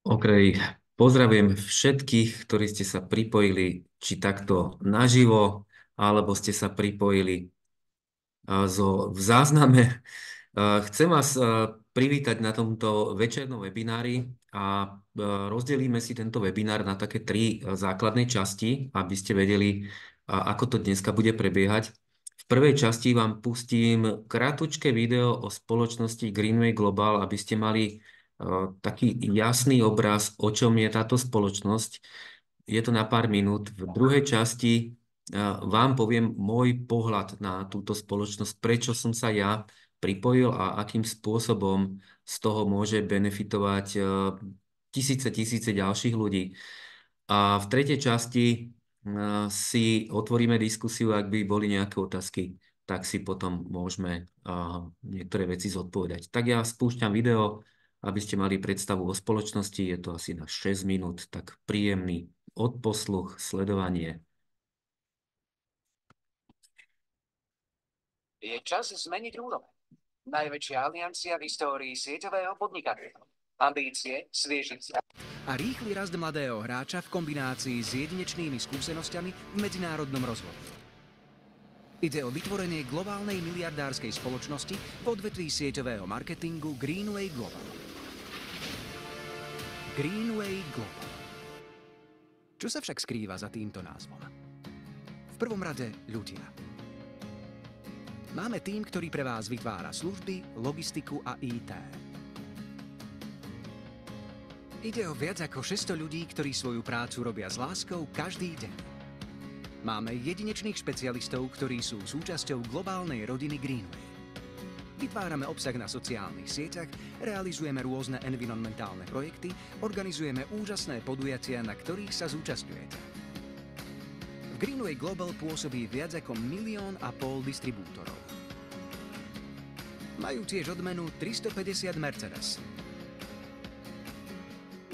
OK, pozdravujem všetkých, ktorí ste sa pripojili, či takto naživo, alebo ste sa pripojili v zázname. Chcem vás privítať na tomto večernom webinári a rozdelíme si tento webinár na také tri základné časti, aby ste vedeli, ako to dneska bude prebiehať. V prvej časti vám pustím krátke video o spoločnosti Greenway Global, aby ste mali taký jasný obraz, o čom je táto spoločnosť. Je to na pár minút. V druhej časti vám poviem môj pohľad na túto spoločnosť, prečo som sa ja pripojil a akým spôsobom z toho môže benefitovať tisíce ďalších ľudí. A v tretej časti si otvoríme diskusiu, ak by boli nejaké otázky, tak si potom môžeme niektoré veci zodpovedať. Tak ja spúšťam video, aby ste mali predstavu o spoločnosti. Je to asi na 6 minút, tak príjemný odposluch, sledovanie. Je čas zmeniť úroveň. Najväčšia aliancia v histórii sieťového podnikania. Ambície, svieži vzťah a rýchly rast mladého hráča v kombinácii s jedinečnými skúsenosťami v medzinárodnom rozvoji. Ide o vytvorenie globálnej miliardárskej spoločnosti v odvetví sieťového marketingu Greenway Global. Greenway Global. Čo sa však skrýva za týmto názvom? V prvom rade ľudia. Máme tím, ktorý pre vás vytvára služby, logistiku a IT. Ide o viac ako 600 ľudí, ktorí svoju prácu robia s láskou každý deň. Máme jedinečných špecialistov, ktorí sú súčasťou globálnej rodiny Greenway. Vytvárame obsah na sociálnych sieťach, realizujeme rôzne environmentálne projekty, organizujeme úžasné podujatia, na ktorých sa zúčastňujete. V Greenway Global pôsobí viac ako 1,5 milióna distribútorov. Majú tiež odmenu 350 Mercedes.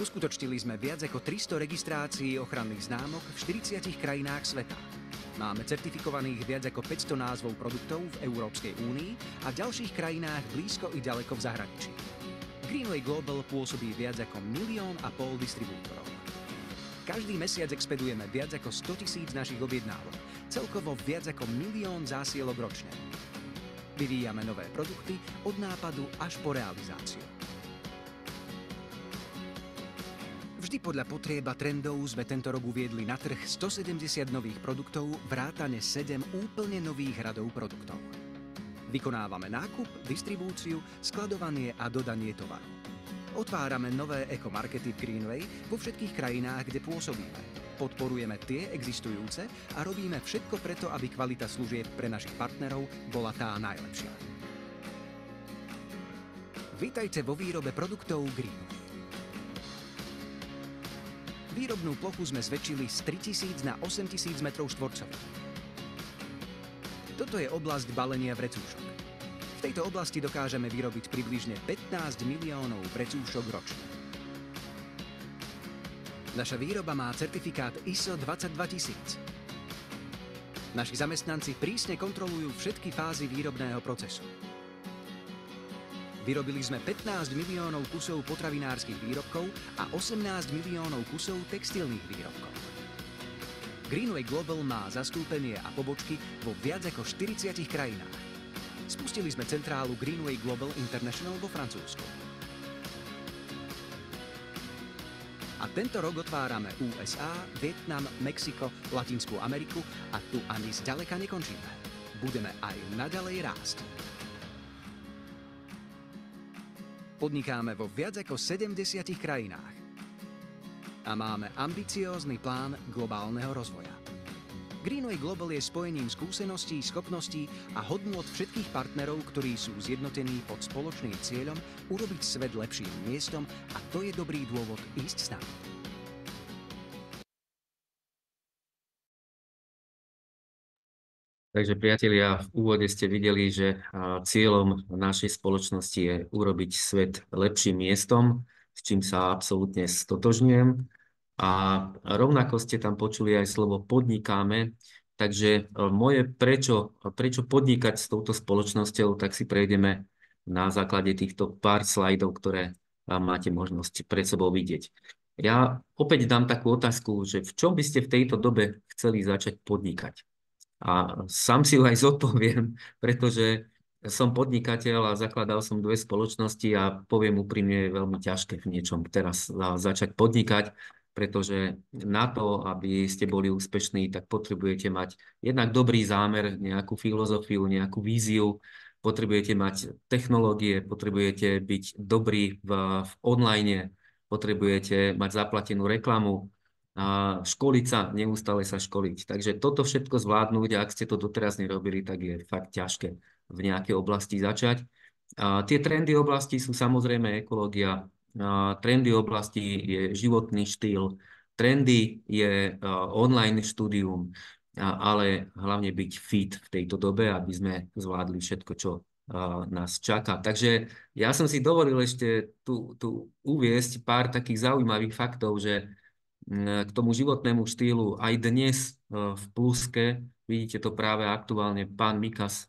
Uskutočnili sme viac ako 300 registrácií ochranných známok v 40 krajinách sveta. Máme certifikovaných viac ako 500 názvov produktov v Európskej únii a v ďalších krajinách blízko i ďaleko v zahraničí. Greenway Global pôsobí viac ako 1,5 milióna distribútorov. Každý mesiac expedujeme viac ako 100 000 našich objednávok, celkovo viac ako 1 milión zásielok ročne. Vyvíjame nové produkty od nápadu až po realizáciu. Vždy podľa potrieb a trendov sme tento rok uviedli na trh 170 nových produktov, vrátane 7 úplne nových radov produktov. Vykonávame nákup, distribúciu, skladovanie a dodanie tovaru. Otvárame nové ekomarkety v Greenway vo všetkých krajinách, kde pôsobíme. Podporujeme tie existujúce a robíme všetko preto, aby kvalita služieb pre našich partnerov bola tá najlepšia. Vítajte vo výrobe produktov Greenway. Výrobnú plochu sme zväčšili z 3000 na 8000 m2. Toto je oblasť balenia vrecúšok. V tejto oblasti dokážeme vyrobiť približne 15 miliónov vrecúšok ročne. Naša výroba má certifikát ISO 22000. Naši zamestnanci prísne kontrolujú všetky fázy výrobného procesu. Vyrobili sme 15 miliónov kusov potravinárskych výrobkov a 18 miliónov kusov textilných výrobkov. Greenway Global má zastúpenie a pobočky vo viac ako 40 krajinách. Spustili sme centrálu Greenway Global International vo Francúzsku. A tento rok otvárame USA, Vietnam, Mexiko, Latinskú Ameriku a tu ani zďaleka nekončíme. Budeme aj naďalej rásť. Podnikáme vo viac ako 70 krajinách a máme ambiciózny plán globálneho rozvoja. Greenway Global je spojením skúseností, schopností a hodnôt všetkých partnerov, ktorí sú zjednotení pod spoločným cieľom urobiť svet lepším miestom a to je dobrý dôvod ísť s nami. Takže priatelia, v úvode ste videli, že cieľom našej spoločnosti je urobiť svet lepším miestom, s čím sa absolútne stotožňujem. A rovnako ste tam počuli aj slovo podnikáme. Takže prečo podnikať s touto spoločnosťou, tak si prejdeme na základe týchto pár slajdov, ktoré máte možnosť pred sebou vidieť. Ja opäť dám takú otázku, že v čom by ste v tejto dobe chceli začať podnikať? A sám si ju aj zodpoviem, pretože som podnikateľ a zakladal som 2 spoločnosti a poviem úprimne, je veľmi ťažké v niečom teraz začať podnikať, pretože na to, aby ste boli úspešní, tak potrebujete mať jednak dobrý zámer, nejakú filozofiu, nejakú víziu, potrebujete mať technológie, potrebujete byť dobrí v online, potrebujete mať zaplatenú reklamu, a školiť sa, neustále sa školiť. Takže toto všetko zvládnuť, a ak ste to doteraz nerobili, tak je fakt ťažké v nejakej oblasti začať. A tie trendy oblasti sú samozrejme ekológia, trendy oblasti je životný štýl, trendy je online štúdium, ale hlavne byť fit v tejto dobe, aby sme zvládli všetko, čo nás čaká. Takže ja som si dovolil ešte tu uviesť pár takých zaujímavých faktov, že k tomu životnému štýlu aj dnes v pluske, vidíte to práve aktuálne, pán Mikas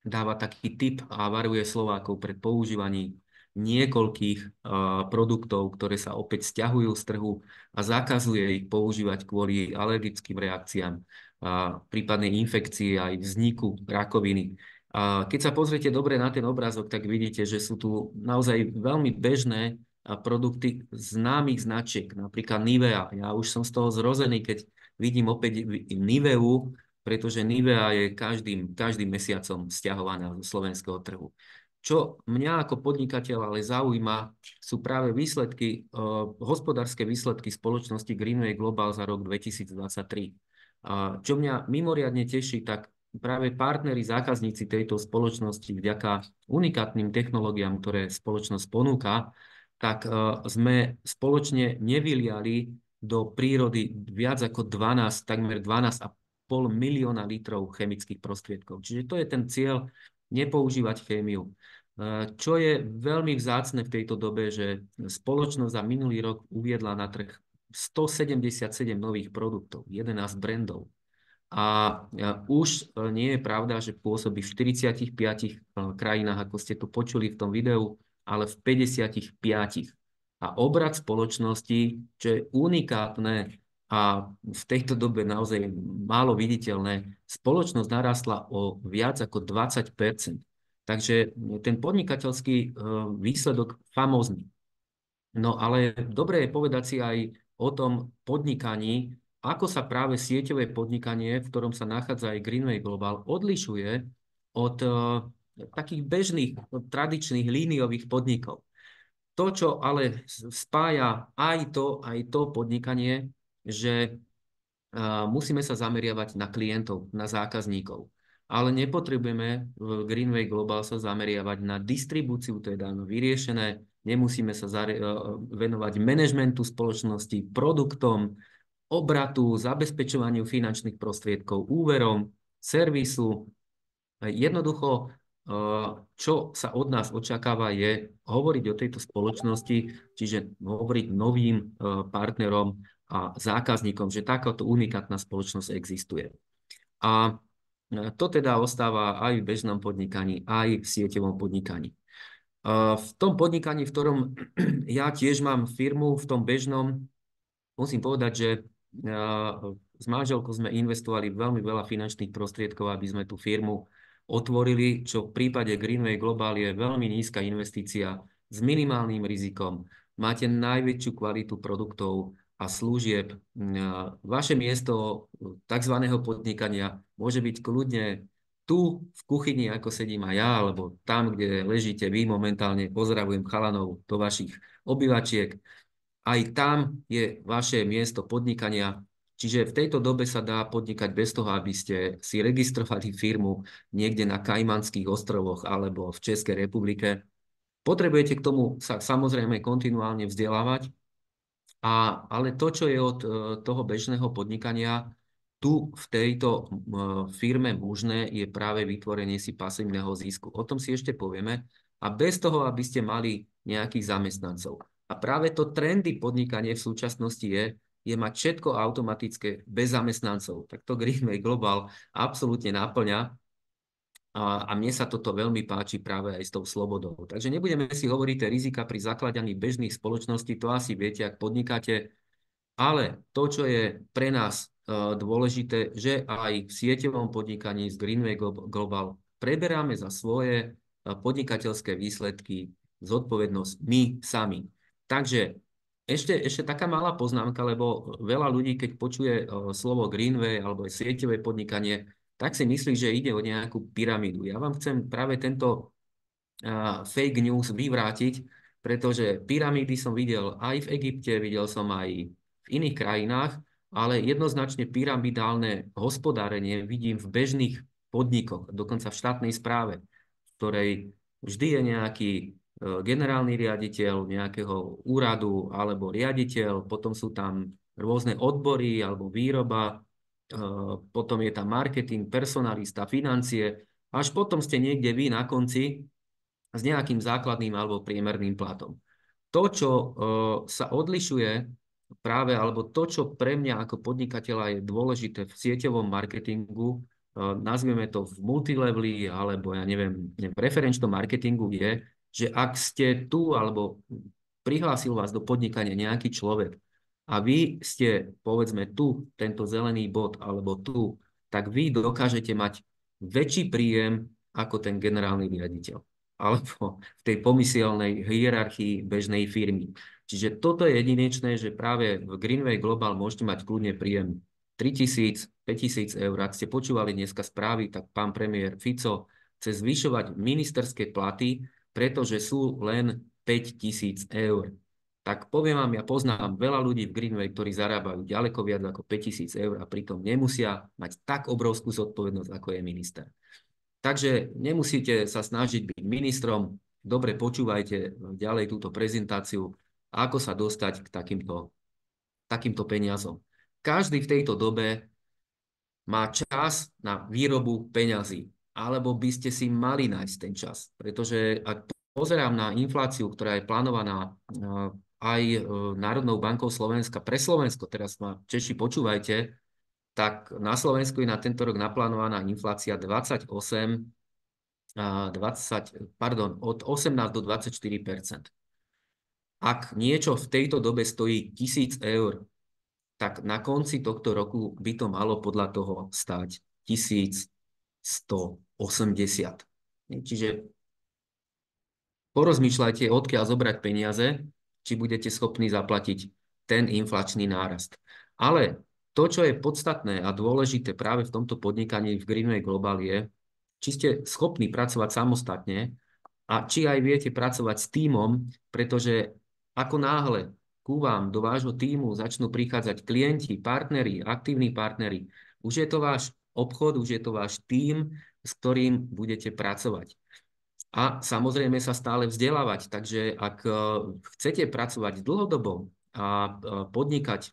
dáva taký tip a varuje Slovákov pred používaním niekoľkých produktov, ktoré sa opäť sťahujú z trhu a zakazuje ich používať kvôli alergickým reakciám, prípadnej infekcii aj vzniku rakoviny. Keď sa pozriete dobre na ten obrázok, tak vidíte, že sú tu naozaj veľmi bežné produkty známych značiek, napríklad Nivea. Ja už som z toho zrozený, keď vidím opäť Niveu, pretože Nivea je každým mesiacom sťahovaná zo slovenského trhu. Čo mňa ako podnikateľ ale zaujíma, sú práve výsledky, hospodárske výsledky spoločnosti Greenway Global za rok 2023. Čo mňa mimoriadne teší, tak práve partneri, zákazníci tejto spoločnosti vďaka unikátnym technológiám, ktoré spoločnosť ponúka, tak sme spoločne nevyliali do prírody viac ako takmer 12,5 milióna litrov chemických prostriedkov. Čiže to je ten cieľ, nepoužívať chémiu. Čo je veľmi vzácne v tejto dobe, že spoločnosť za minulý rok uviedla na trh 177 nových produktov, 11 brandov. A už nie je pravda, že pôsobí v 45 krajinách, ako ste tu počuli v tom videu, ale v 55. A obrat spoločnosti, čo je unikátne a v tejto dobe naozaj málo viditeľné, spoločnosť narastla o viac ako 20%. Takže ten podnikateľský výsledok famózny. No ale dobre je povedať si aj o tom podnikaní, ako sa práve sieťové podnikanie, v ktorom sa nachádza aj Greenway Global, odlišuje od takých bežných, tradičných líniových podnikov. To, čo ale spája aj to podnikanie, že musíme sa zameriavať na klientov, na zákazníkov. Ale nepotrebujeme v Greenway Global sa zameriavať na distribúciu, to je dávno vyriešené. Nemusíme sa venovať manažmentu spoločnosti, produktom, obratu, zabezpečovaniu finančných prostriedkov, úverom, servisu. Jednoducho, čo sa od nás očakáva, je hovoriť o tejto spoločnosti, čiže hovoriť novým partnerom a zákazníkom, že takáto unikátna spoločnosť existuje. A to teda ostáva aj v bežnom podnikaní, aj v sieťovom podnikaní. V tom podnikaní, v ktorom ja tiež mám firmu, v tom bežnom, musím povedať, že s manželkou sme investovali veľmi veľa finančných prostriedkov, aby sme tú firmu otvorili, čo v prípade Greenway Global je veľmi nízka investícia s minimálnym rizikom. Máte najväčšiu kvalitu produktov a služieb. Vaše miesto tzv. Podnikania môže byť kľudne tu v kuchyni, ako sedím aj ja, alebo tam, kde ležíte vy momentálne, pozdravujem chalanov do vašich obývačiek. Aj tam je vaše miesto podnikania. Čiže v tejto dobe sa dá podnikať bez toho, aby ste si registrovali firmu niekde na Kajmanských ostrovoch alebo v Českej republike. Potrebujete k tomu sa samozrejme kontinuálne vzdelávať, ale to, čo je od toho bežného podnikania, tu v tejto firme možné, je práve vytvorenie si pasívneho zisku. O tom si ešte povieme. A bez toho, aby ste mali nejakých zamestnancov. A práve to trendy podnikanie v súčasnosti je mať všetko automatické bez zamestnancov. Tak to Greenway Global absolútne naplňa. A mne sa toto veľmi páči práve aj s tou slobodou. Takže nebudeme si hovoriť tie rizika pri zakladaní bežných spoločností, to asi viete, ak podnikáte, ale to, čo je pre nás dôležité, že aj v sieťovom podnikaní z Greenway Global preberáme za svoje podnikateľské výsledky zodpovednosť my sami. Takže ešte taká malá poznámka, lebo veľa ľudí, keď počuje slovo Greenway alebo sieťové podnikanie, tak si myslí, že ide o nejakú pyramídu. Ja vám chcem práve tento fake news vyvrátiť, pretože pyramídy som videl aj v Egypte, videl som aj v iných krajinách, ale jednoznačne pyramidálne hospodárenie vidím v bežných podnikoch, dokonca v štátnej správe, v ktorej vždy je nejaký generálny riaditeľ nejakého úradu alebo riaditeľ, potom sú tam rôzne odbory alebo výroba, potom je tam marketing, personalista, financie, až potom ste niekde vy na konci s nejakým základným alebo priemerným platom. To, čo sa odlišuje práve, alebo to, čo pre mňa ako podnikateľa je dôležité v sieťovom marketingu, nazvieme to v multileveli, alebo ja neviem, v referenčnom marketingu je, že ak ste tu, alebo prihlásil vás do podnikania nejaký človek a vy ste, povedzme, tu, tento zelený bod, alebo tu, tak vy dokážete mať väčší príjem ako ten generálny riaditeľ alebo v tej pomyselnej hierarchii bežnej firmy. Čiže toto je jedinečné, že práve v Greenway Global môžete mať kľudne príjem 3 000, 5 000 eur. Ak ste počúvali dneska správy, tak pán premiér Fico chce zvyšovať ministerské platy, pretože sú len 5 000 eur. Tak poviem vám, ja poznám veľa ľudí v Greenway, ktorí zarábajú ďaleko viac ako 5 000 eur a pritom nemusia mať tak obrovskú zodpovednosť, ako je minister. Takže nemusíte sa snažiť byť ministrom. Dobre, počúvajte ďalej túto prezentáciu, ako sa dostať k takýmto peniazom. Každý v tejto dobe má čas na výrobu peňazí, alebo by ste si mali nájsť ten čas. Pretože ak pozerám na infláciu, ktorá je plánovaná aj Národnou bankou Slovenska pre Slovensko, teraz ma Češi počúvajte, tak na Slovensku je na tento rok naplánovaná inflácia od 18 do 24%. Ak niečo v tejto dobe stojí 1 000 eur, tak na konci tohto roku by to malo podľa toho stáť 1180. Čiže porozmýšľajte, odkiaľ zobrať peniaze, či budete schopní zaplatiť ten inflačný nárast. Ale to, čo je podstatné a dôležité práve v tomto podnikaní v Greenway Global je, či ste schopní pracovať samostatne a či aj viete pracovať s tímom, pretože ako náhle ku vám do vášho tímu začnú prichádzať klienti, partneri, aktívni partneri, už je to váš obchod, už je to váš tím, s ktorým budete pracovať. A samozrejme sa stále vzdelávať, takže ak chcete pracovať dlhodobo a podnikať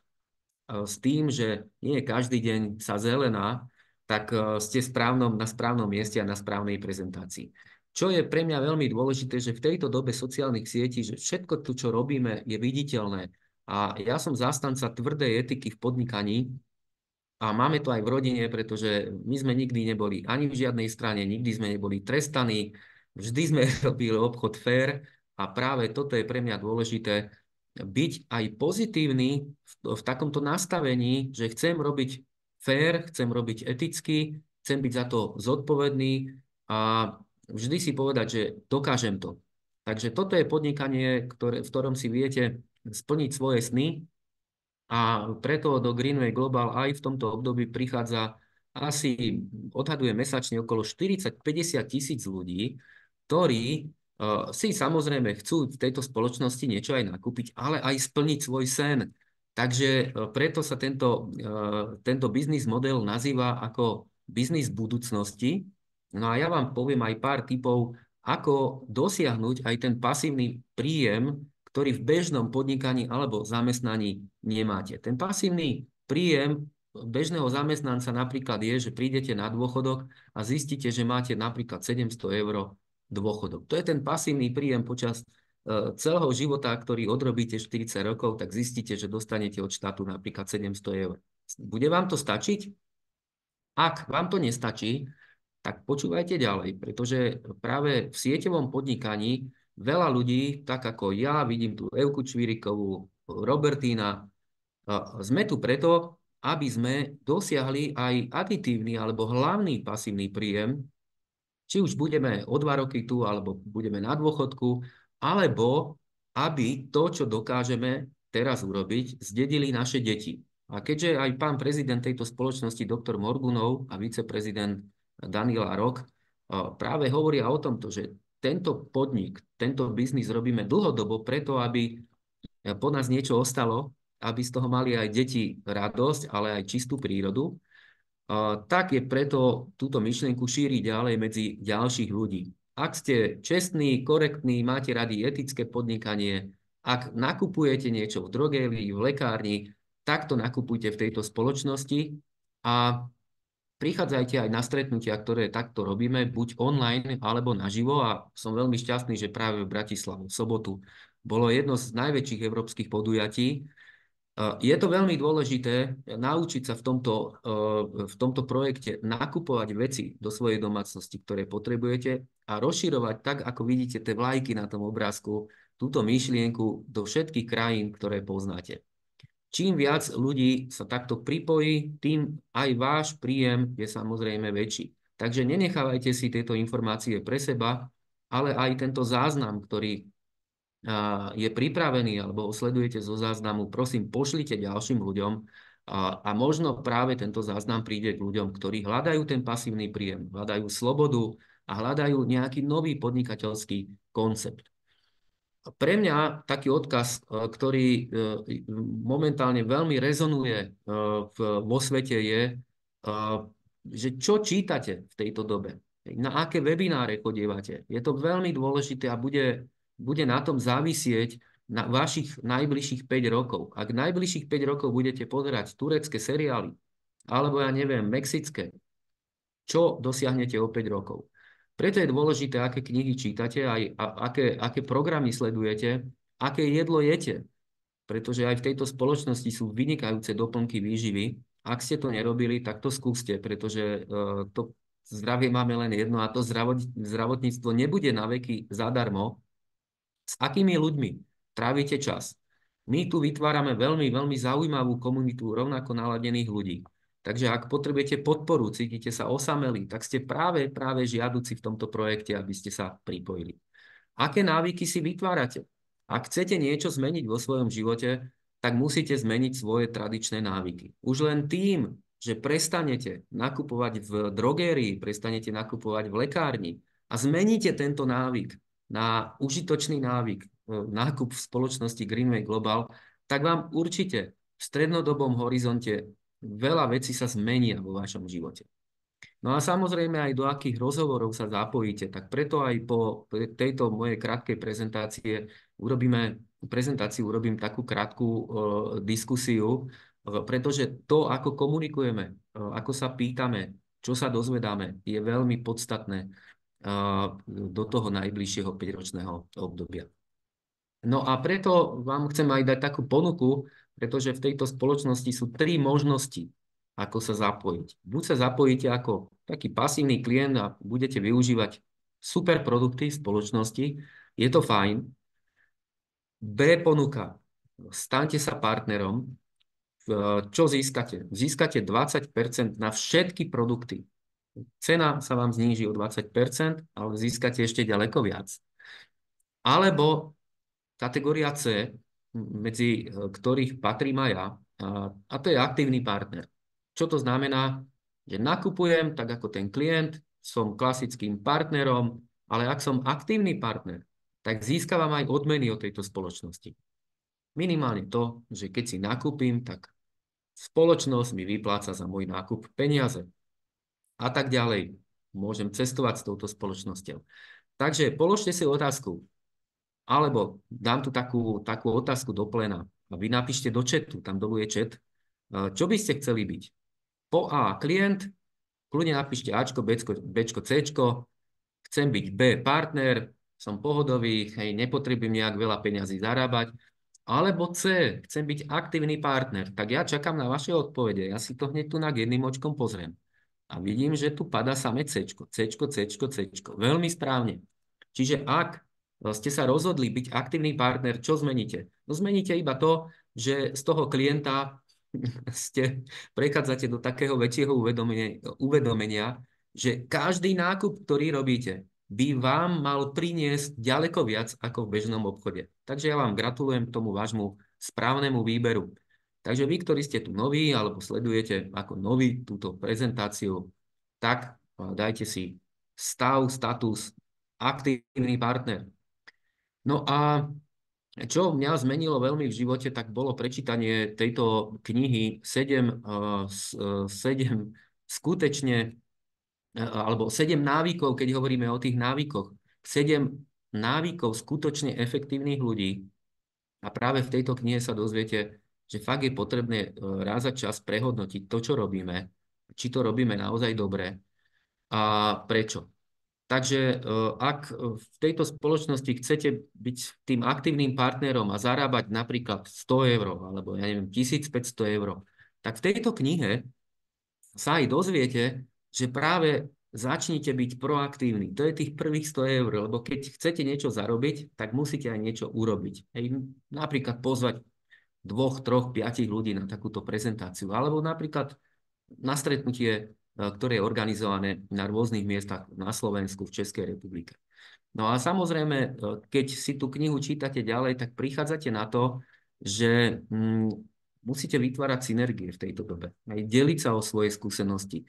s tým, že nie každý deň sa zelená, tak ste na správnom mieste a na správnej prezentácii. Čo je pre mňa veľmi dôležité, že v tejto dobe sociálnych sietí, že všetko to, čo robíme, je viditeľné. A ja som zástanca tvrdej etiky v podnikaní a máme to aj v rodine, pretože my sme nikdy neboli ani v žiadnej strane, nikdy sme neboli trestaní, vždy sme robili obchod fair a práve toto je pre mňa dôležité, byť aj pozitívny v takomto nastavení, že chcem robiť fair, chcem robiť eticky, chcem byť za to zodpovedný a vždy si povedať, že dokážem to. Takže toto je podnikanie, v ktorom si viete splniť svoje sny a preto do Greenway Global aj v tomto období prichádza asi, odhaduje mesačne okolo 40-50 tisíc ľudí, ktorí si samozrejme chcú v tejto spoločnosti niečo aj nakúpiť, ale aj splniť svoj sen. Takže preto sa tento biznis model nazýva ako biznis budúcnosti. No a ja vám poviem aj pár tipov, ako dosiahnuť aj ten pasívny príjem, ktorý v bežnom podnikaní alebo zamestnaní nemáte. Ten pasívny príjem bežného zamestnanca napríklad je, že prídete na dôchodok a zistíte, že máte napríklad 700 eur dôchodok. To je ten pasívny príjem počas celého života, ktorý odrobíte 40 rokov, tak zistíte, že dostanete od štátu napríklad 700 eur. Bude vám to stačiť? Ak vám to nestačí, tak počúvajte ďalej, pretože práve v sieťovom podnikaní veľa ľudí, tak ako ja, vidím tu Evku Čvirikovú, Robertína, sme tu preto, aby sme dosiahli aj aditívny alebo hlavný pasívny príjem, či už budeme o 2 roky tu, alebo budeme na dôchodku, alebo aby to, čo dokážeme teraz urobiť, zdedili naše deti. A keďže aj pán prezident tejto spoločnosti, doktor Morgunov a viceprezident Daniel Arok práve hovoria o tomto, že tento podnik, tento biznis robíme dlhodobo preto, aby po nás niečo ostalo, aby z toho mali aj deti radosť, ale aj čistú prírodu, tak je preto túto myšlienku šíriť ďalej medzi ďalších ľudí. Ak ste čestní, korektní, máte radi etické podnikanie, ak nakupujete niečo v drogérii, v lekárni, tak to nakupujte v tejto spoločnosti a prichádzajte aj na stretnutia, ktoré takto robíme, buď online alebo naživo, a som veľmi šťastný, že práve v Bratislave v sobotu bolo jedno z najväčších európskych podujatí. Je to veľmi dôležité naučiť sa v tomto projekte nakupovať veci do svojej domácnosti, ktoré potrebujete, a rozširovať, tak ako vidíte tie vlajky na tom obrázku, túto myšlienku do všetkých krajín, ktoré poznáte. Čím viac ľudí sa takto pripojí, tým aj váš príjem je samozrejme väčší. Takže nenechávajte si tieto informácie pre seba, ale aj tento záznam, ktorý je pripravený alebo ho sledujete zo záznamu, prosím, pošlite ďalším ľuďom a možno práve tento záznam príde k ľuďom, ktorí hľadajú ten pasívny príjem, hľadajú slobodu a hľadajú nejaký nový podnikateľský koncept. Pre mňa taký odkaz, ktorý momentálne veľmi rezonuje vo svete, je, že čo čítate v tejto dobe, na aké webináre chodievate. Je to veľmi dôležité a bude na tom závisieť na vašich najbližších 5 rokov. Ak najbližších 5 rokov budete pozerať turecké seriály, alebo ja neviem, mexické, čo dosiahnete o 5 rokov. Preto je dôležité, aké knihy čítate, aj aké programy sledujete, aké jedlo jete. Pretože aj v tejto spoločnosti sú vynikajúce doplnky výživy. Ak ste to nerobili, tak to skúste, pretože to zdravie máme len jedno a to zdravotníctvo nebude na veky zadarmo. S akými ľuďmi trávite čas? My tu vytvárame veľmi, veľmi zaujímavú komunitu rovnako naladených ľudí. Takže ak potrebujete podporu, cítite sa osamelí, tak ste práve žiaduci v tomto projekte, aby ste sa pripojili. Aké návyky si vytvárate? Ak chcete niečo zmeniť vo svojom živote, tak musíte zmeniť svoje tradičné návyky. Už len tým, že prestanete nakupovať v drogérii, prestanete nakupovať v lekárni a zmeníte tento návyk na užitočný návyk, nákup v spoločnosti Greenway Global, tak vám určite v strednodobom horizonte veľa vecí sa zmenia vo vašom živote. No a samozrejme aj do akých rozhovorov sa zapojíte, tak preto aj po tejto mojej krátkej prezentácii urobím takú krátku diskusiu, pretože to, ako komunikujeme, ako sa pýtame, čo sa dozvedáme, je veľmi podstatné do toho najbližšieho 5-ročného obdobia. No a preto vám chcem aj dať takú ponuku, pretože v tejto spoločnosti sú 3 možnosti, ako sa zapojiť. Buď sa zapojíte ako taký pasívny klient a budete využívať super produkty spoločnosti, je to fajn. B ponuka, staňte sa partnerom. Čo získate? Získate 20% na všetky produkty. Cena sa vám zníži o 20%, ale získate ešte ďaleko viac. Alebo kategória C, medzi ktorých patrím aj ja, a to je aktívny partner. Čo to znamená? Že nakupujem tak ako ten klient, som klasickým partnerom, ale ak som aktívny partner, tak získavam aj odmeny od tejto spoločnosti. Minimálne to, že keď si nakúpim, tak spoločnosť mi vypláca za môj nákup peniaze. A tak ďalej. Môžem cestovať s touto spoločnosťou. Takže položte si otázku, alebo dám tu takú otázku do pléna a vy napíšte do chatu, tam dolu je chat, čo by ste chceli byť. Po A klient, kľudne napíšte Ačko, Bčko, Cčko, chcem byť B partner, som pohodový, hej, nepotrebujem nejak veľa peňazí zarábať, alebo C, chcem byť aktívny partner. Tak ja čakám na vaše odpovede, ja si to hneď tu na jedným očkom pozriem. A vidím, že tu padá samé Cčko, Cčko, Cčko, Cčko. Veľmi správne. Čiže ak ste sa rozhodli byť aktívny partner, čo zmeníte? No zmeníte iba to, že z toho klienta prechádzate do takého väčšieho uvedomenia, že každý nákup, ktorý robíte, by vám mal priniesť ďaleko viac ako v bežnom obchode. Takže ja vám gratulujem k tomu vášmu správnemu výberu. Takže vy, ktorí ste tu noví alebo sledujete ako nový túto prezentáciu, tak dajte si status, aktívny partner. No a čo mňa zmenilo veľmi v živote, tak bolo prečítanie tejto knihy 7 skutečne, alebo 7 návykov, keď hovoríme o tých návykoch. 7 návykov skutočne efektívnych ľudí. A práve v tejto knihe sa dozviete, že fakt je potrebné raz za čas prehodnotiť to, čo robíme, či to robíme naozaj dobre a prečo. Takže ak v tejto spoločnosti chcete byť tým aktívnym partnerom a zarábať napríklad 100 eur alebo ja neviem 1500 eur, tak v tejto knihe sa aj dozviete, že práve začnite byť proaktívni. To je tých prvých 100 eur, lebo keď chcete niečo zarobiť, tak musíte aj niečo urobiť. Napríklad pozvať 2, 3, 5 ľudí na takúto prezentáciu, alebo napríklad na stretnutie, ktoré je organizované na rôznych miestach na Slovensku, v Českej republike. No a samozrejme, keď si tú knihu čítate ďalej, tak prichádzate na to, že musíte vytvárať synergie v tejto dobe. Aj deliť sa o svoje skúsenosti.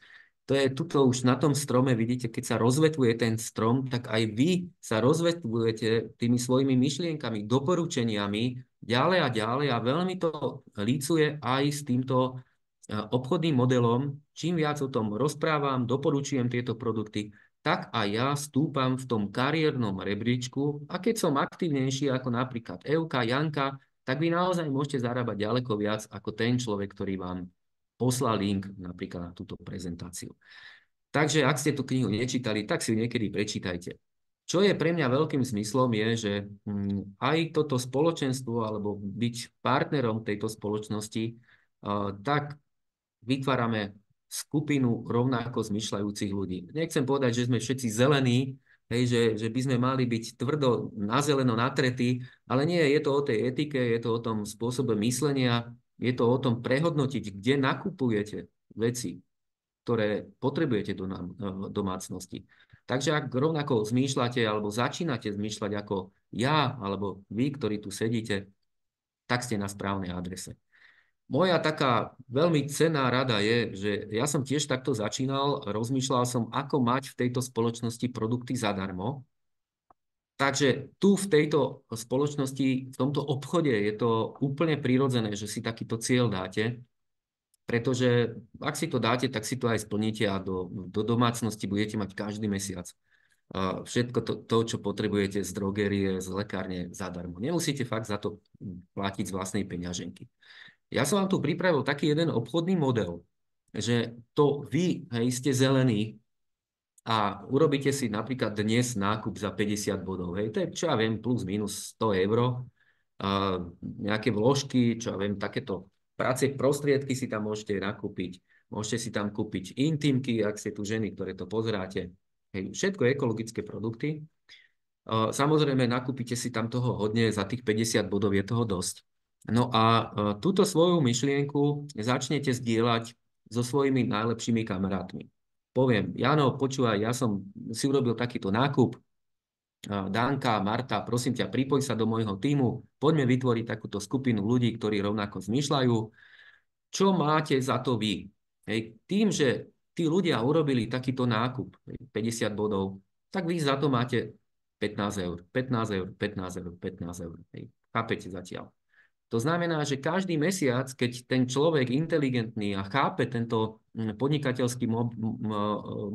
To je tuto už na tom strome, vidíte, keď sa rozvetvuje ten strom, tak aj vy sa rozvetvujete tými svojimi myšlienkami, doporučeniami ďalej a ďalej a veľmi to lícuje aj s týmto obchodným modelom. Čím viac o tom rozprávam, doporučujem tieto produkty, tak aj ja stúpam v tom kariérnom rebríčku a keď som aktívnejší ako napríklad Evka, Janka, tak vy naozaj môžete zarábať ďaleko viac ako ten človek, ktorý vám poslal link napríklad na túto prezentáciu. Takže ak ste tú knihu nečítali, tak si ju niekedy prečítajte. Čo je pre mňa veľkým zmyslom je, že aj toto spoločenstvo alebo byť partnerom tejto spoločnosti, tak vytvárame skupinu rovnako zmyšľajúcich ľudí. Nechcem povedať, že sme všetci zelení, že by sme mali byť tvrdo na zeleno natretí, ale nie, je to o tej etike, je to o tom spôsobe myslenia, je to o tom prehodnotiť, kde nakupujete veci, ktoré potrebujete do domácnosti. Takže ak rovnako zmýšľate alebo začínate zmýšľať ako ja alebo vy, ktorí tu sedíte, tak ste na správnej adrese. Moja taká veľmi cenná rada je, že ja som tiež takto začínal, rozmýšľal som, ako mať v tejto spoločnosti produkty zadarmo. Takže tu v tejto spoločnosti, v tomto obchode je to úplne prirodzené, že si takýto cieľ dáte, pretože ak si to dáte, tak si to aj splníte a do domácnosti budete mať každý mesiac všetko to, čo potrebujete z drogerie, z lekárne zadarmo. Nemusíte fakt za to platiť z vlastnej peňaženky. Ja som vám tu pripravil taký jeden obchodný model, že to vy, ste zelení, a urobíte si napríklad dnes nákup za 50 bodov. Hej, to je, čo ja viem, plus minus 100 eur. Nejaké vložky, čo ja viem, takéto práce prostriedky si tam môžete nakúpiť. Môžete si tam kúpiť intimky, ak ste tu ženy, ktoré to pozeráte. Hej, všetko ekologické produkty. Samozrejme, nakúpite si tam toho hodne, za tých 50 bodov je toho dosť. No a túto svoju myšlienku začnete zdieľať so svojimi najlepšími kamarátmi. Poviem, Jano, počúvaj, ja som si urobil takýto nákup. Danka, Marta, prosím ťa, pripoj sa do môjho tímu, poďme vytvoriť takúto skupinu ľudí, ktorí rovnako zmýšľajú. Čo máte za to vy? Hej, tým, že tí ľudia urobili takýto nákup, 50 bodov, tak vy za to máte 15 eur, 15 eur, 15 eur, 15 eur. Hej, chápete zatiaľ? To znamená, že každý mesiac, keď ten človek inteligentný a chápe tento podnikateľský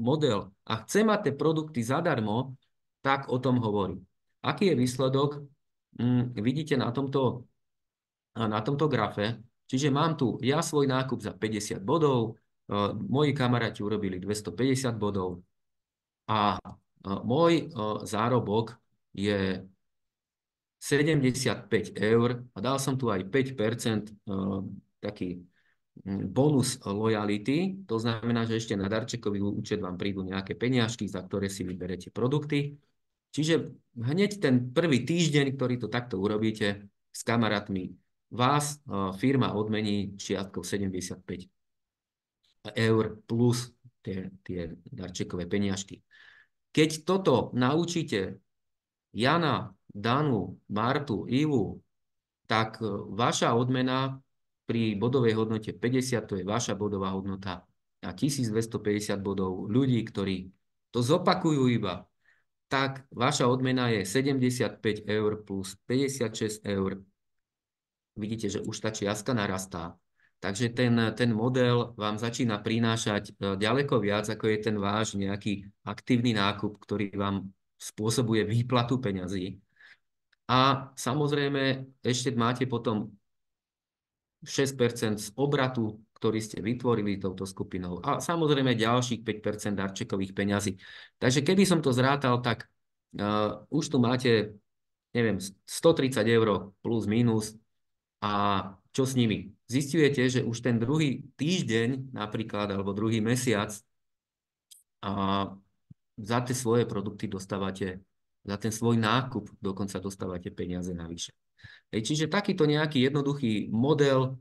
model a chce mať tie produkty zadarmo, tak o tom hovorí. Aký je výsledok? Vidíte na tomto grafe. Čiže mám tu ja svoj nákup za 50 bodov, moji kamaráti urobili 250 bodov a môj zárobok je 75 eur a dal som tu aj 5% taký bonus lojality, to znamená, že ešte na darčekový účet vám prídu nejaké peniažky, za ktoré si vyberete produkty. Čiže hneď ten prvý týždeň, ktorý to takto urobíte s kamarátmi, vás firma odmení čiastkou 75 eur plus tie darčekové peniažky. Keď toto naučíte Jana, Danu, Martu, Ivu, tak vaša odmena pri bodovej hodnote 50, to je vaša bodová hodnota, a 1250 bodov ľudí, ktorí to zopakujú iba, tak vaša odmena je 75 eur plus 56 eur. Vidíte, že už tá čiastka narastá. Takže ten model vám začína prinášať ďaleko viac, ako je ten váš nejaký aktívny nákup, ktorý vám spôsobuje výplatu peňazí. A samozrejme ešte máte potom 6% z obratu, ktorý ste vytvorili touto skupinou. A samozrejme ďalších 5% darčekových peňazí. Takže keby som to zrátal, tak už tu máte, neviem, 130 eur plus minus. A čo s nimi? Zisťujete, že už ten druhý týždeň napríklad, alebo druhý mesiac za tie svoje produkty dostávate, za ten svoj nákup dokonca dostávate peniaze navyše. Čiže takýto nejaký jednoduchý model,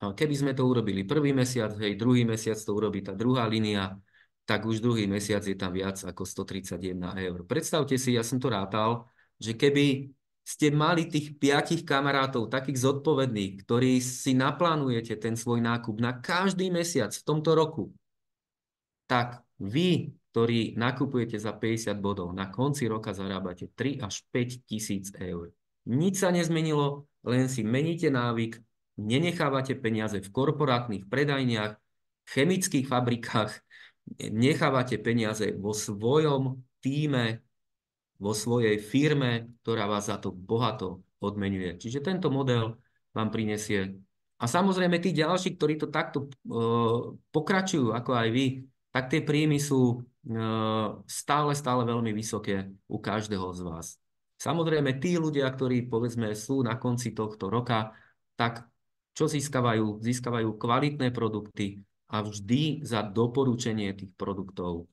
keby sme to urobili prvý mesiac, druhý mesiac to urobí tá druhá línia, tak už druhý mesiac je tam viac ako 131 eur. Predstavte si, ja som to rátal, že keby ste mali tých 5 kamarátov, takých zodpovedných, ktorí si naplánujete ten svoj nákup na každý mesiac v tomto roku, tak vy, ktorí nakupujete za 50 bodov, na konci roka zarábate 3 až 5 tisíc eur. Nič sa nezmenilo, len si meníte návyk, nenechávate peniaze v korporátnych predajniach, chemických fabrikách, nechávate peniaze vo svojom tíme, vo svojej firme, ktorá vás za to bohato odmenuje. Čiže tento model vám prinesie. A samozrejme tí ďalší, ktorí to takto pokračujú, ako aj vy, tak tie príjmy sú stále veľmi vysoké u každého z vás. Samozrejme tí ľudia, ktorí povedzme sú na konci tohto roka, tak čo získavajú? Získavajú kvalitné produkty a vždy za doporučenie tých produktov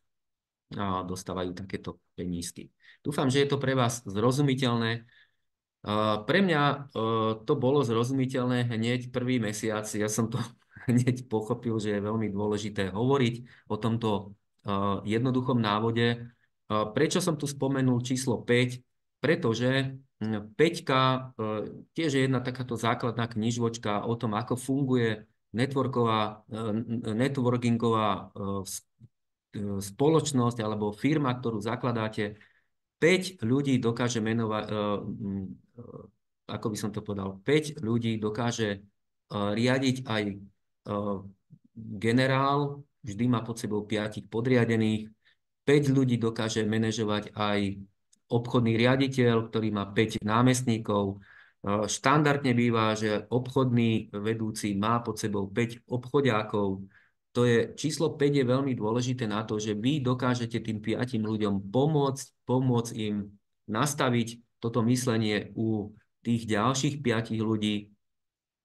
dostávajú takéto penízky. Dúfam, že je to pre vás zrozumiteľné. Pre mňa to bolo zrozumiteľné hneď prvý mesiac. Ja som to hneď pochopil, že je veľmi dôležité hovoriť o tomto jednoduchom návode. Prečo som tu spomenul číslo 5? Pretože 5 tiež je jedna takáto základná knižočka o tom, ako funguje networkingová spoločnosť alebo firma, ktorú zakladáte. 5 ľudí dokáže menovať, ako by som to povedal, 5 ľudí dokáže riadiť aj generál, vždy má pod sebou 5 podriadených, 5 ľudí dokáže manažovať aj obchodný riaditeľ, ktorý má 5 námestníkov. Štandardne býva, že obchodný vedúci má pod sebou 5 obchodiakov. To je, číslo 5 je veľmi dôležité na to, že vy dokážete tým 5 ľuďom pomôcť im nastaviť toto myslenie u tých ďalších 5 ľudí.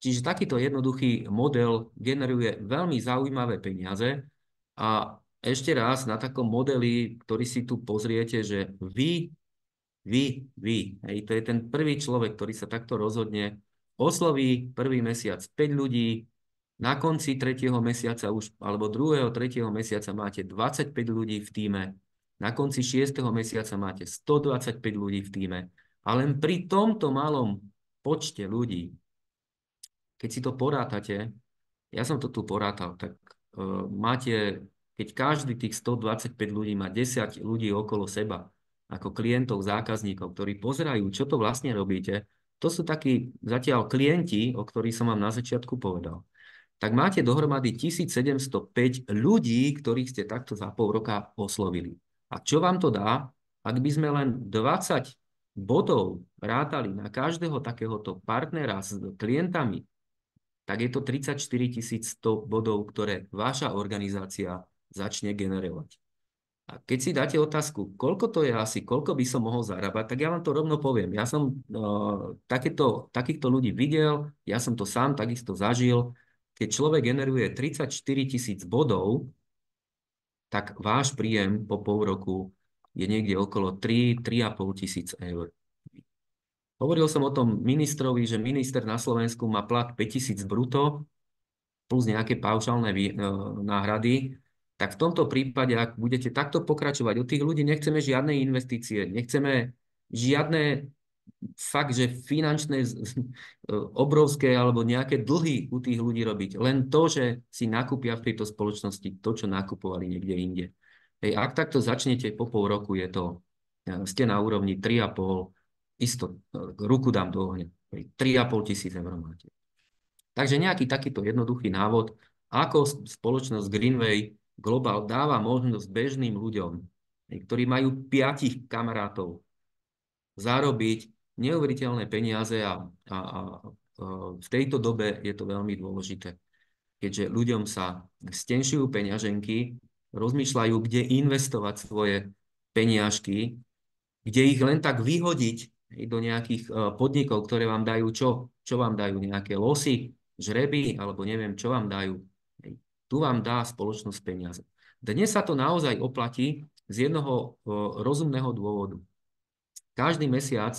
Čiže takýto jednoduchý model generuje veľmi zaujímavé peniaze. A ešte raz, na takom modeli, ktorý si tu pozriete, že vy, to je ten prvý človek, ktorý sa takto rozhodne, osloví prvý mesiac 5 ľudí, na konci 3. mesiaca už, alebo 2. 3. mesiaca máte 25 ľudí v tíme, na konci 6. mesiaca máte 125 ľudí v tíme. A len pri tomto malom počte ľudí, keď si to porátate, ja som to tu porátal, tak máte, keď každý tých 125 ľudí má 10 ľudí okolo seba, ako klientov, zákazníkov, ktorí pozerajú, čo to vlastne robíte, to sú takí zatiaľ klienti, o ktorých som vám na začiatku povedal. Tak máte dohromady 1705 ľudí, ktorých ste takto za pol roka oslovili. A čo vám to dá? Ak by sme len 20 bodov rátali na každého takéhoto partnera s klientami, tak je to 34 100 bodov, ktoré vaša organizácia začne generovať. A keď si dáte otázku, koľko to je asi, koľko by som mohol zarábať, tak ja vám to rovno poviem. Ja som takýchto ľudí videl, ja som to sám takisto zažil. keď človek generuje 34 000 bodov, tak váš príjem po pol roku je niekde okolo 3-3,5 tisíc eur. Hovoril som o tom ministrovi, že minister na Slovensku má plat 5 000 brutto plus nejaké paušálne náhrady. Tak v tomto prípade, ak budete takto pokračovať, od tých ľudí nechceme žiadne investície, nechceme žiadne fakt, že finančné obrovské alebo nejaké dlhy u tých ľudí robiť. Len to, že si nakúpia v tejto spoločnosti to, čo nakupovali niekde inde. Hej, ak takto začnete po pol roku, ste na úrovni 3,5, isto, ruku dám do ohňa, 3,5 tisíc eur máte. Takže nejaký takýto jednoduchý návod, ako spoločnosť Greenway Global dáva možnosť bežným ľuďom, ktorí majú 5 kamarátov, zarobiť neuveriteľné peniaze a v tejto dobe je to veľmi dôležité, keďže ľuďom sa stenšujú peňaženky, rozmýšľajú, kde investovať svoje peniažky, kde ich len tak vyhodiť do nejakých podnikov, ktoré vám dajú čo vám dajú, nejaké losy, žreby, alebo neviem, čo vám dajú. Tu vám dá spoločnosť peniaze. Dnes sa to naozaj oplatí z jednoho rozumného dôvodu. Každý mesiac,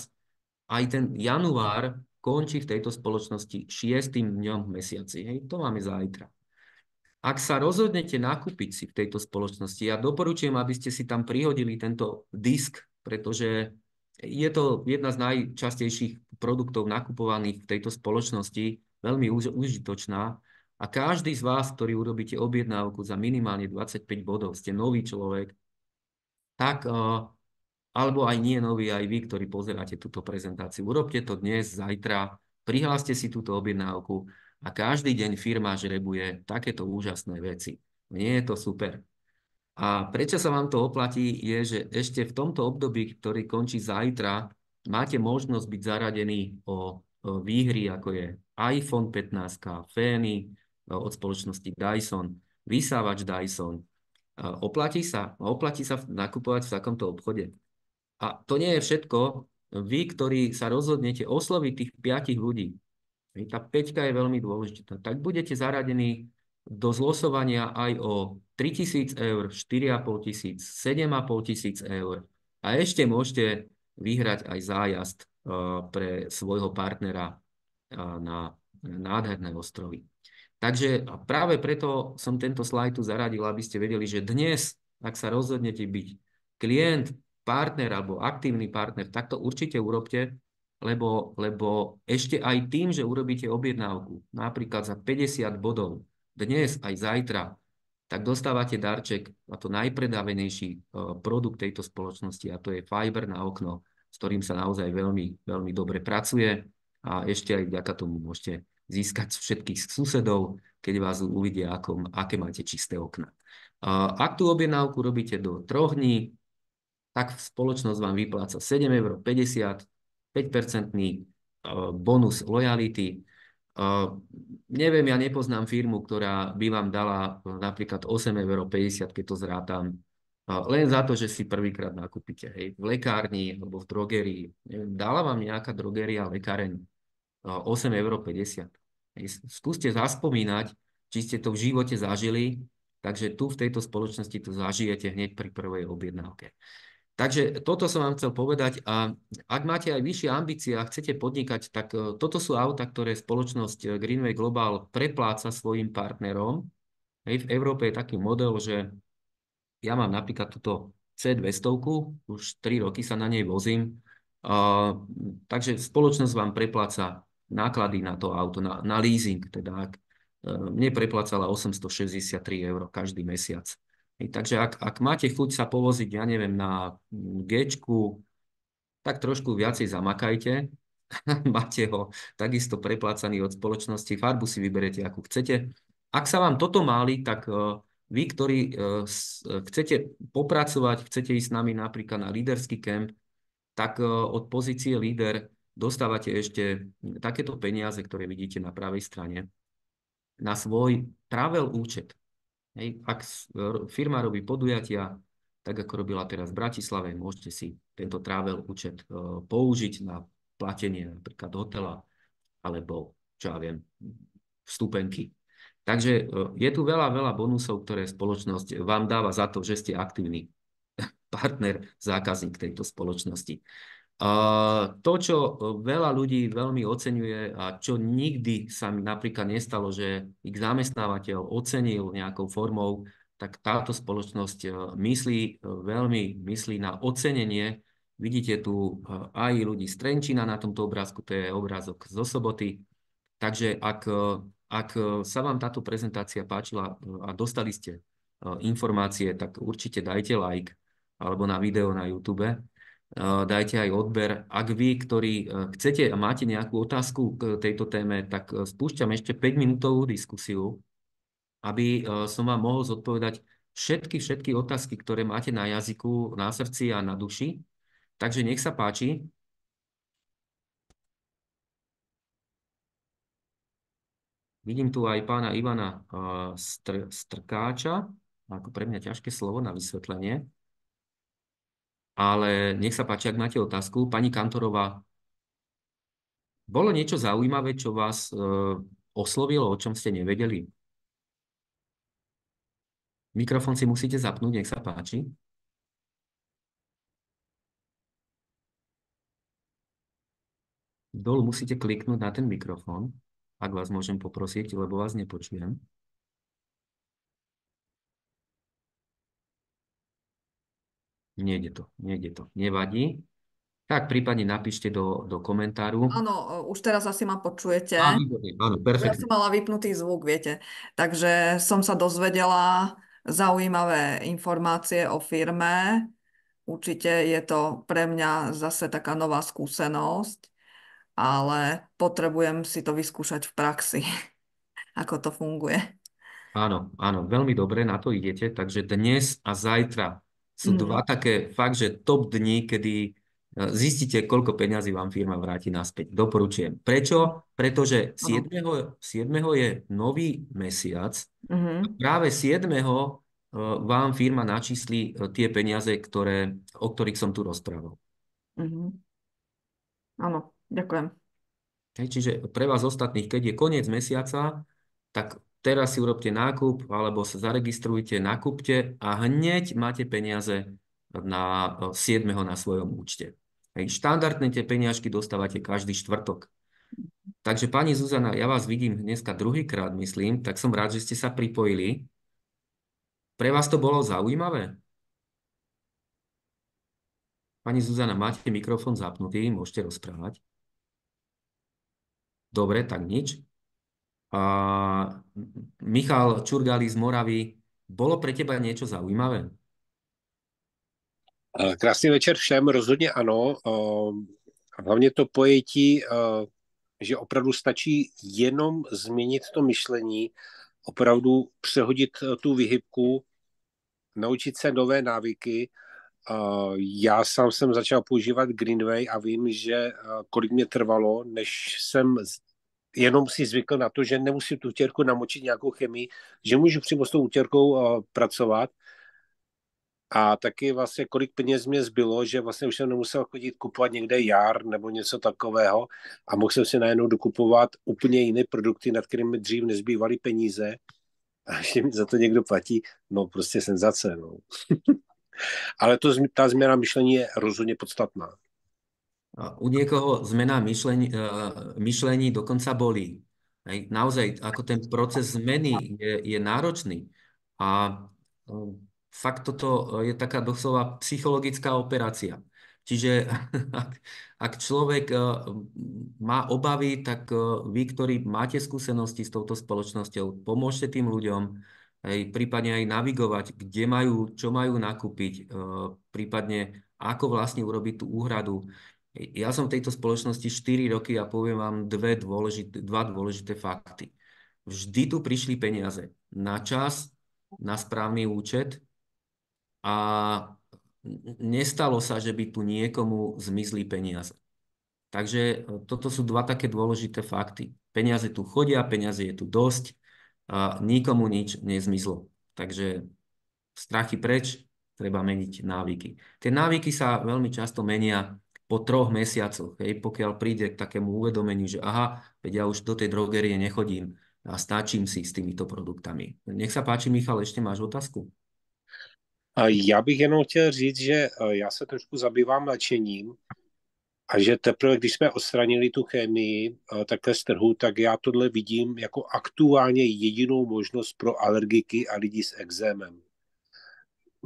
aj ten január, končí v tejto spoločnosti 6. dňom v mesiaci. Hej, to máme zajtra. Ak sa rozhodnete nakúpiť si v tejto spoločnosti, ja doporučujem, aby ste si tam prihodili tento disk, pretože je to jedna z najčastejších produktov nakupovaných v tejto spoločnosti, veľmi užitočná. A každý z vás, ktorý urobíte objednávku za minimálne 25 bodov, ste nový človek, tak, alebo aj nie nový, aj vy, ktorí pozeráte túto prezentáciu, urobte to dnes, zajtra, prihláste si túto objednávku a každý deň firma žrebuje takéto úžasné veci. Nie je to super. A prečo sa vám to oplatí, je, že ešte v tomto období, ktorý končí zajtra, máte možnosť byť zaradený o výhry, ako je iPhone 15, fény od spoločnosti Dyson, vysávač Dyson. Oplatí sa nakupovať v takomto obchode. A to nie je všetko. Vy, ktorí sa rozhodnete osloviť tých 5 ľudí, tá 5 je veľmi dôležitá, tak budete zaradení do zlosovania aj o 3 000 eur, 4,5 tisíc, 7,5 tisíc eur. A ešte môžete vyhrať aj zájazd pre svojho partnera na nádherné ostrovy. Takže práve preto som tento slajd tu zaradil, aby ste vedeli, že dnes, ak sa rozhodnete byť klient, partner alebo aktívny partner, tak to určite urobte, lebo ešte aj tým, že urobíte objednávku, napríklad za 50 bodov, dnes aj zajtra, tak dostávate darček a to najpredávanejší produkt tejto spoločnosti a to je Fiber na okno, s ktorým sa naozaj veľmi, veľmi dobre pracuje a ešte aj vďaka tomu môžete získať všetkých susedov, keď vás uvidia, aké máte čisté okna. Ak tú objednávku robíte do 3 dní, tak spoločnosť vám vypláca 7,50 €, 5% bonus lojality. Neviem, ja nepoznám firmu, ktorá by vám dala napríklad 8,50 €, keď to zrátam, len za to, že si prvýkrát nakúpite. Hej, v lekárni alebo v drogerii. Dala vám nejaká drogeria, lekáreň 8,50 €. Skúste zaspomínať, či ste to v živote zažili, takže tu v tejto spoločnosti to zažijete hneď pri prvej objednávke. Takže toto som vám chcel povedať a ak máte aj vyššie ambície a chcete podnikať, tak toto sú auta, ktoré spoločnosť Greenway Global prepláca svojim partnerom. Hej, v Európe je taký model, že ja mám napríklad túto C200, už 3 roky sa na nej vozím, takže spoločnosť vám prepláca náklady na to auto, na leasing, teda mne preplácala 863 € každý mesiac. Takže ak máte chuť sa povoziť, ja neviem, na Gčku, tak trošku viacej zamakajte. Máte ho takisto preplácaný od spoločnosti, farbu si vyberete, akú chcete. Ak sa vám toto máli, tak vy, ktorí chcete popracovať, chcete ísť s nami napríklad na líderský kemp, tak od pozície líder dostávate ešte takéto peniaze, ktoré vidíte na pravej strane, na svoj travel účet. Hej, ak firma robí podujatia, tak ako robila teraz v Bratislave, môžete si tento travel účet použiť na platenie napríklad hotela alebo, čo ja viem, vstupenky. Takže je tu veľa, veľa bonusov, ktoré spoločnosť vám dáva za to, že ste aktívny partner, zákazník tejto spoločnosti. To, čo veľa ľudí veľmi oceňuje a čo nikdy sa mi napríklad nestalo, že ich zamestnávateľ ocenil nejakou formou, tak táto spoločnosť veľmi myslí na ocenenie. Vidíte tu aj ľudí z Trenčína na tomto obrázku, to je obrázok zo soboty. Takže ak sa vám táto prezentácia páčila a dostali ste informácie, tak určite dajte like alebo na video na YouTube. Dajte aj odber. Ak vy, ktorí chcete a máte nejakú otázku k tejto téme, tak spúšťam ešte 5-minútovú diskusiu, aby som vám mohol zodpovedať všetky otázky, ktoré máte na jazyku, na srdci a na duši. Takže nech sa páči. Vidím tu aj pána Ivana Strkáča, ako pre mňa ťažké slovo na vysvetlenie. Ale nech sa páči, ak máte otázku. Pani Kantorová, bolo niečo zaujímavé, čo vás oslovilo, o čom ste nevedeli? Mikrofón si musíte zapnúť, nech sa páči. Dolu musíte kliknúť na ten mikrofón, ak vás môžem poprosiť, lebo vás nepočujem. Nejde to. Nevadí. Tak prípadne napíšte do komentáru. Áno, už teraz asi ma počujete. Áno, Ja perfektne. som mala vypnutý zvuk, viete. Takže som sa dozvedela zaujímavé informácie o firme. Určite je to pre mňa zase taká nová skúsenosť, ale potrebujem si to vyskúšať v praxi, ako to funguje. Áno, veľmi dobre na to idete. Takže dnes a zajtra sú dva také fakt, že top dni, kedy zistíte, koľko peňazí vám firma vráti naspäť. Doporučujem. Prečo? Pretože 7. je nový mesiac a práve 7. vám firma načísli tie peniaze, o ktorých som tu rozprával. Áno, ďakujem. Čiže pre vás ostatných, keď je koniec mesiaca, tak teraz si urobte nákup, alebo sa zaregistrujte, nakúpte a hneď máte peniaze na 7. na svojom účte. Štandardne tie peniažky dostávate každý štvrtok. Takže pani Zuzana, ja vás vidím dneska druhýkrát, myslím, tak som rád, že ste sa pripojili. Pre vás to bolo zaujímavé? Pani Zuzana, máte mikrofón zapnutý, môžete rozprávať. Dobre, tak nič. Michal Čurgali z Moravy, bolo pre teba niečo zaujímavé? Krásný večer všem, rozhodně ano. Hlavně to pojetí, že opravdu stačí jenom změnit to myšlení, opravdu přehodit tu vyhybku, naučit se nové návyky. Já sám jsem začal používat Greenway a vím, že kolik mě trvalo, než jsem jenom si zvykl na to, že nemusím tu utěrku namočit nějakou chemii, že můžu přímo s tou utěrkou pracovat. A taky vlastně kolik peněz mě zbylo, že vlastně už jsem nemusel chodit kupovat někde jar nebo něco takového a mohl jsem si najednou dokupovat úplně jiné produkty, nad kterými dřív nezbývaly peníze a ještě mi za to někdo platí, no prostě senzace. No. Ale ta změna myšlení je rozhodně podstatná. U niekoho zmena myšlení dokonca bolí. Naozaj, ako ten proces zmeny je náročný. A fakt toto je taká doslova psychologická operácia. Čiže ak človek má obavy, tak vy, ktorí máte skúsenosti s touto spoločnosťou, pomôžte tým ľuďom, prípadne aj navigovať, čo majú nakúpiť, prípadne ako vlastne urobiť tú úhradu. Ja som v tejto spoločnosti 4 roky a poviem vám dva dôležité fakty. Vždy tu prišli peniaze na čas, na správny účet a nestalo sa, že by tu niekomu zmizli peniaze. Takže toto sú dva také dôležité fakty. Peniaze tu chodia, peniaze je tu dosť a nikomu nič nezmizlo. Takže strachy preč, treba meniť návyky. Tie návyky sa veľmi často menia po 3 mesiacoch, pokiaľ príde k takému uvedomeniu, že aha, veď ja už do tej drogerie nechodím, a stačím si s týmito produktami. Nech sa páči, Michal, ešte máš otázku? A já bych jenom chtěl říct, že já se trošku zabývám léčením a že teprve, když jsme odstranili tu chemii takhle z trhu, tak já tohle vidím jako aktuálně jedinou možnost pro alergiky a lidi s ekzémem.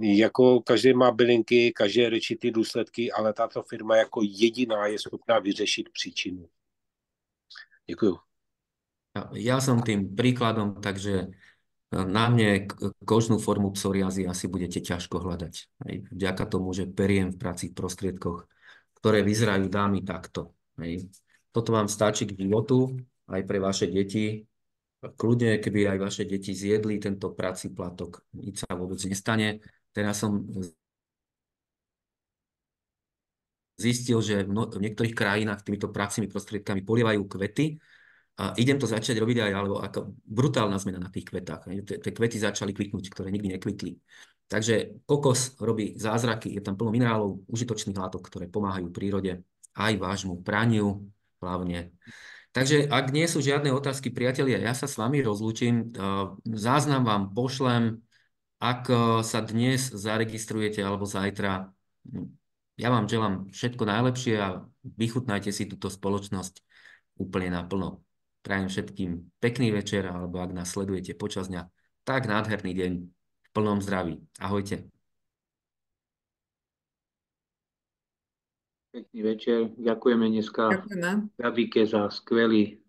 Jako každý má bylinky, každý řeší ty důsledky, ale tato firma jako jediná je schopná vyřešit příčinu. Děkuju. Ja som tým príkladom, takže na mne kožnú formu psoriazy asi budete ťažko hľadať. Hej. Vďaka tomu, že periem v pracích prostriedkoch, ktoré vyzerajú dámy takto. Hej. Toto vám stačí k životu, aj pre vaše deti. Kľudne, keby aj vaše deti zjedli tento prací platok, nič sa vôbec nestane. Teraz som zistil, že v niektorých krajinách týmito pracími prostriedkami polievajú kvety. A idem to začať robiť aj, alebo ako brutálna zmena na tých kvetách. Tie kvety začali kvitnúť, ktoré nikdy nekvitli. Takže kokos robí zázraky, je tam plno minerálov, užitočných látok, ktoré pomáhajú prírode, aj vášmu praniu hlavne. Takže ak nie sú žiadne otázky, priatelia, ja sa s vami rozlúčim. Záznam vám pošlem, ak sa dnes zaregistrujete alebo zajtra. Ja vám želám všetko najlepšie a vychutnajte si túto spoločnosť úplne naplno. Prajem všetkým pekný večer, alebo ak nás sledujete počas dňa, tak nádherný deň v plnom zdraví. Ahojte. Pekný večer. Ďakujeme dneska Ďakujeme. Gabike za skvelý